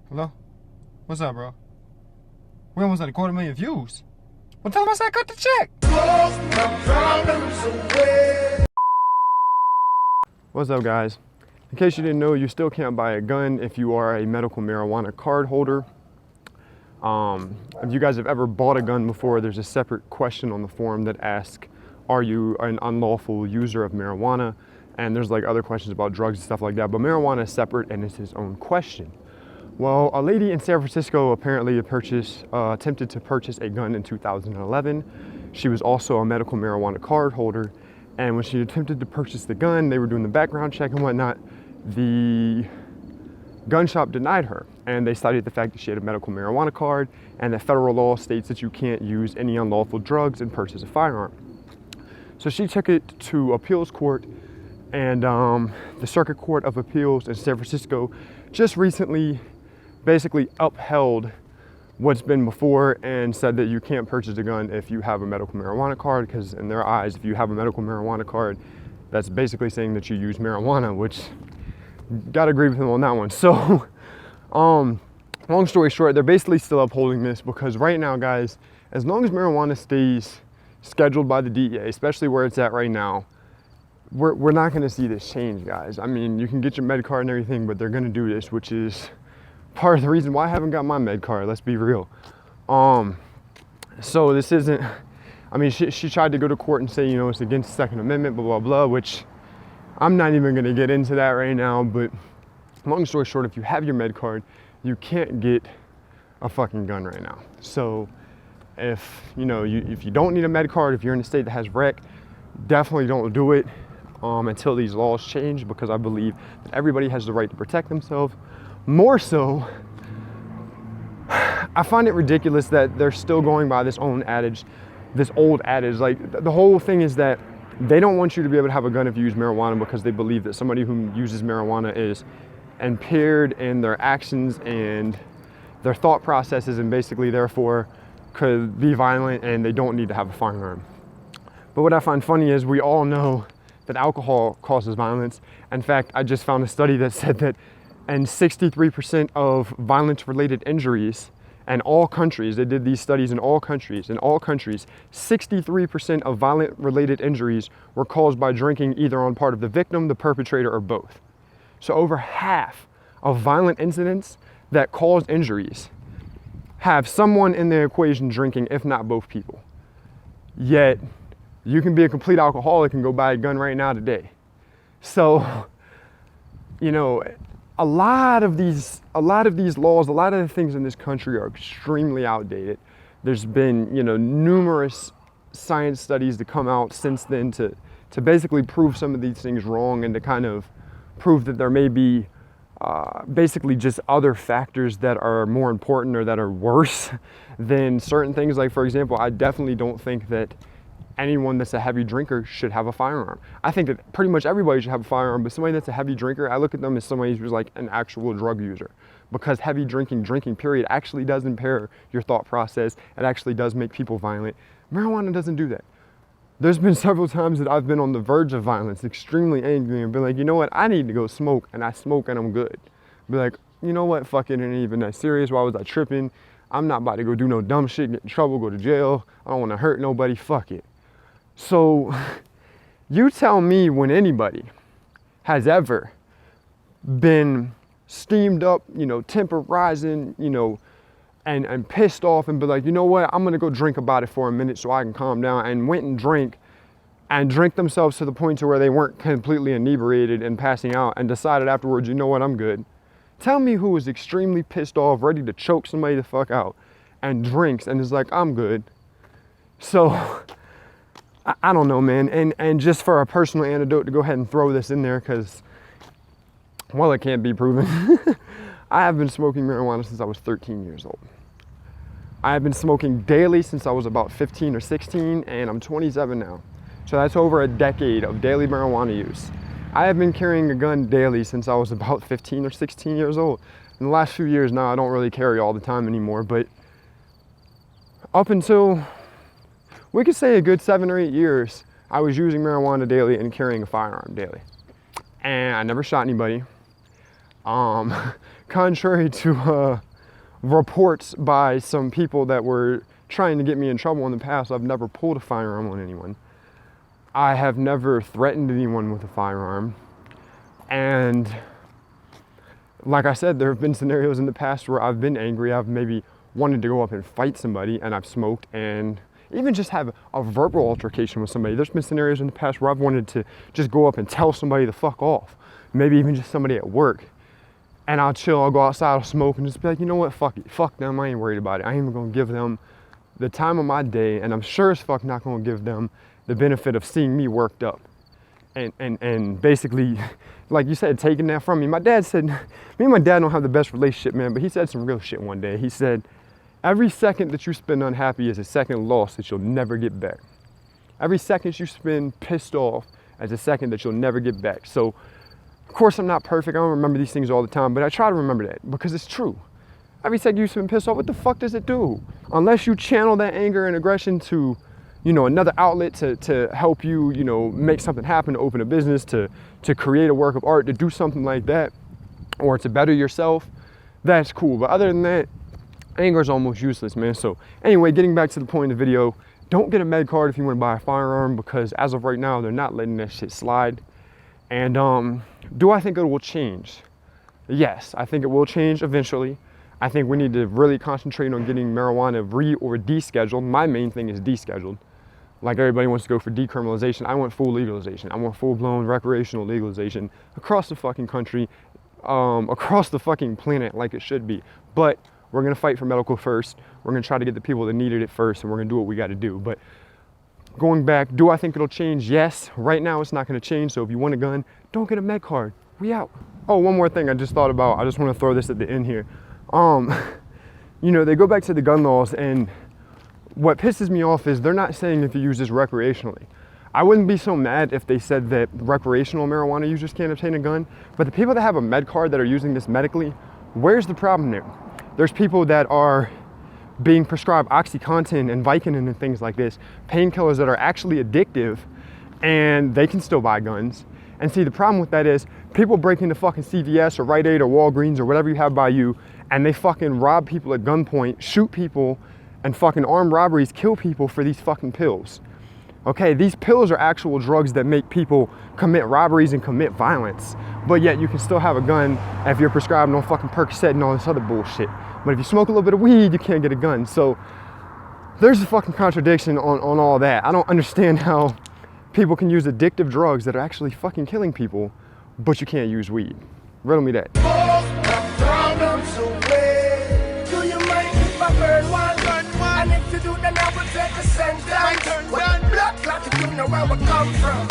Hello? What's up, bro? We almost at 250,000 views. Well, tell him I said cut the check. What's up, guys? In case you didn't know, you still can't buy a gun if you are a medical marijuana card holder. If you guys have ever bought a gun before, there's a separate question on the form that asks, are you an unlawful user of marijuana? And there's like other questions about drugs and stuff like that, but marijuana is separate and it's its own question. Well, a lady in San Francisco apparently attempted to purchase a gun in 2011. She was also a medical marijuana card holder. And when she attempted to purchase the gun, they were doing the background check and whatnot. The gun shop denied her. And they cited the fact that she had a medical marijuana card and that federal law states that you can't use any unlawful drugs and purchase a firearm. So she took it to appeals court, and the Circuit Court of Appeals in San Francisco just recently basically upheld what's been before and said that you can't purchase a gun if you have a medical marijuana card, because in their eyes, if you have a medical marijuana card, that's basically saying that you use marijuana, which gotta agree with them on that one. So long story short, they're basically still upholding this because right now, guys, as long as marijuana stays scheduled by the DEA, especially where it's at right now, we're not gonna see this change, guys. I mean, you can get your med card and everything, but they're gonna do this, which is part of the reason why I haven't got my med card, let's be real. So this isn't, I mean, she tried to go to court and say, you know, it's against the Second Amendment, blah, blah, blah, which I'm not even gonna get into that right now, but long story short, if you have your med card, you can't get a fucking gun right now. So if, you know, if you don't need a med card, if you're in a state that has rec, definitely don't do it until these laws change, because I believe that everybody has the right to protect themselves. More so, I find it ridiculous that they're still going by this old adage. Like, the whole thing is that they don't want you to be able to have a gun if you use marijuana, because they believe that somebody who uses marijuana is impaired in their actions and their thought processes, and basically therefore could be violent, and they don't need to have a firearm. But what I find funny is we all know that alcohol causes violence. In fact, I just found a study that said that and 63% of violence-related injuries in all countries, they did these studies in all countries, 63% of violent-related injuries were caused by drinking, either on part of the victim, the perpetrator, or both. So over half of violent incidents that cause injuries have someone in the equation drinking, if not both people. Yet, you can be a complete alcoholic and go buy a gun right now today. So, you know, a lot of these laws, a lot of the things in this country are extremely outdated. There's been, you know, numerous science studies that come out since then to basically prove some of these things wrong, and to kind of prove that there may be basically just other factors that are more important or that are worse than certain things. Like, for example, I definitely don't think that anyone that's a heavy drinker should have a firearm. I think that pretty much everybody should have a firearm, but somebody that's a heavy drinker, I look at them as somebody who's like an actual drug user, because heavy drinking period, actually does impair your thought process. It actually does make people violent. Marijuana doesn't do that. There's been several times that I've been on the verge of violence, extremely angry, and been like, you know what, I need to go smoke, and I smoke and I'm good. Be like, you know what, fuck it, ain't even that serious. Why was I tripping? I'm not about to go do no dumb shit, get in trouble, go to jail. I don't want to hurt nobody, fuck it. So you tell me when anybody has ever been steamed up, you know, temper rising, you know, and pissed off, and be like, you know what, I'm gonna go drink about it for a minute so I can calm down, and went and drank themselves to the point to where they weren't completely inebriated and passing out, and decided afterwards, you know what, I'm good. Tell me who was extremely pissed off, ready to choke somebody the fuck out, and drinks and is like, I'm good. So I don't know, man. And just for a personal anecdote to go ahead and throw this in there, because, well, it can't be proven. I have been smoking marijuana since I was 13 years old. I have been smoking daily since I was about 15 or 16, and I'm 27 now. So that's over a decade of daily marijuana use. I have been carrying a gun daily since I was about 15 or 16 years old. In the last few years now, I don't really carry all the time anymore, but up until, we could say, a good 7 or 8 years, I was using marijuana daily and carrying a firearm daily. And I never shot anybody. contrary to reports by some people that were trying to get me in trouble in the past, I've never pulled a firearm on anyone. I have never threatened anyone with a firearm. And like I said, there have been scenarios in the past where I've been angry. I've maybe wanted to go up and fight somebody, and I've smoked and even just have a verbal altercation with somebody. There's been scenarios in the past where I've wanted to just go up and tell somebody to fuck off. Maybe even just somebody at work. And I'll chill, I'll go outside, I'll smoke, and just be like, you know what, fuck it. Fuck them, I ain't worried about it. I ain't even gonna give them the time of my day, and I'm sure as fuck not gonna give them the benefit of seeing me worked up. And basically, like you said, taking that from me. My dad said, me and my dad don't have the best relationship, man, but he said some real shit one day. He said, every second that you spend unhappy is a second loss that you'll never get back. Every second you spend pissed off is a second that you'll never get back. So, of course, I'm not perfect. I don't remember these things all the time, but I try to remember that because it's true. Every second you spend pissed off, what the fuck does it do? Unless you channel that anger and aggression to, you know, another outlet to help you, you know, make something happen, to open a business, to create a work of art, to do something like that, or to better yourself, that's cool. But other than that, anger is almost useless, man. So anyway, getting back to the point of the video, don't get a med card if you want to buy a firearm, because as of right now, they're not letting that shit slide. And do I think it will change? Yes, I think it will change eventually. I think we need to really concentrate on getting marijuana re or descheduled. My main thing is descheduled. Like everybody wants to go for decriminalization. I want full legalization. I want full-blown recreational legalization across the fucking country, across the fucking planet, like it should be. But we're gonna fight for medical first. We're gonna try to get the people that needed it first, and we're gonna do what we gotta do. But going back, do I think it'll change? Yes. Right now, it's not gonna change. So if you want a gun, don't get a med card. We out. Oh, one more thing I just thought about. I just want to throw this at the end here. You know, they go back to the gun laws, and what pisses me off is they're not saying if you use this recreationally. I wouldn't be so mad if they said that recreational marijuana users can't obtain a gun, but the people that have a med card that are using this medically, where's the problem there? There's people that are being prescribed OxyContin and Vicodin and things like this, painkillers that are actually addictive, and they can still buy guns. And see, the problem with that is people break into fucking CVS or Rite Aid or Walgreens or whatever you have by you, and they fucking rob people at gunpoint, shoot people, and fucking armed robberies, kill people for these fucking pills. Okay, these pills are actual drugs that make people commit robberies and commit violence, but yet you can still have a gun if you're prescribed on fucking Percocet and all this other bullshit. But if you smoke a little bit of weed, you can't get a gun. So there's a fucking contradiction on all that. I don't understand how people can use addictive drugs that are actually fucking killing people, but you can't use weed. Riddle me that. And if you do, then I will take a sentence. When blood clot, you know where we come from.